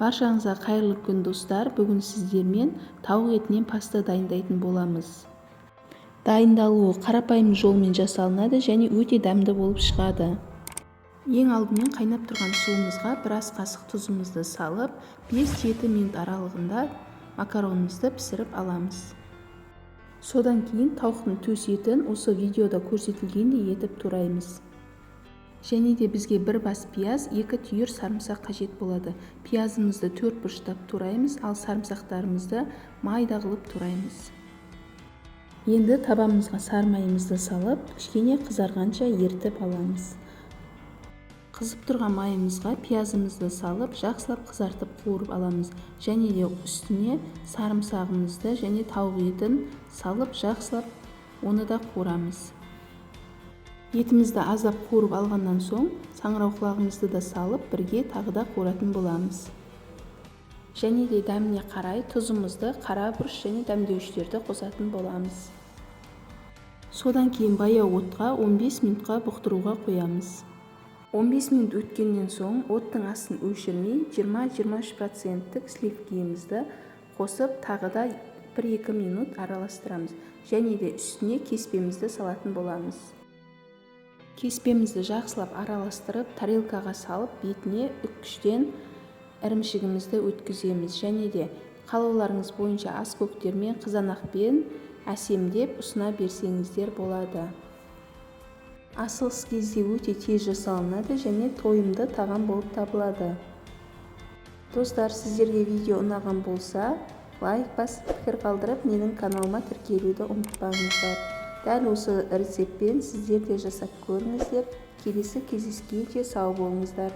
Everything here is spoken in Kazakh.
Баршаңызға қайырлы күн достар. Бүгін сіздермен тауық етінен паста дайындайтын боламыз. Дайындалуы қарапайым жолмен жасалынады және өте дәмді болып шығады. Ең алдымен қайнап тұрған суымызға бір ас қасық тұзымызды салып, 5-7 минут аралығында макаронымызды пісіріп аламыз. Содан кейін тауықтың төс етін осы видеода көрсетілгендей етіп тураймыз. Және де бізге бір бас пияз, 2 түйір сарымсақ қажет болады. Пиязымызды 4 бұрыштап тураймыз, ал сарымсақтарымызды майда қылып тураймыз. Енді табамызға сары майымызды салып, кішкене қызарғанша ертіп аламыз. Қызып тұрған майымызға пиязымызды салып, жақсылап қызартып қуырып аламыз. Және де үстіне сарымсағымызды және тауық етін салып, жақсылап оны да қуырамыз. Етімізді аздап қуырып алғаннан соң, саңырауқұлағымызды да салып, бірге тағы да қуыратын боламыз. Және де дәміне қарай тұзымызды, қара бұрыш және дәмдеуіштерді қосатын боламыз. Содан кейін баяу отқа 15 минутқа бұқтыруға қоямыз. 15 минут өткеннен соң оттың астын өшірмей 20-23% сливкемізді қосып, тағы да 1-2 минут араластырамыз. Және де үстіне кеспемізді салатын боламыз. Кеспемізді жақсылап араластырып, тарелкаға салып, бетіне үккіштен ірімшігімізді өткіземіз. Және де қалауларыңыз бойынша ас көктермен, қызанақпен әсемдеп ұсына берсеңіздер болады. Асығыс кезде өте тез жасалынады және тойымды тағам болып табылады. Достар, сіздерге видео ұнаған болса, лайк басып, пікір қалдырып, менің каналыма тіркелуді ұмытпаңыздар. Дәл осы рецептпен сіздер де жасап көріңіздер. Келесі кездескенше сау болыңыздар.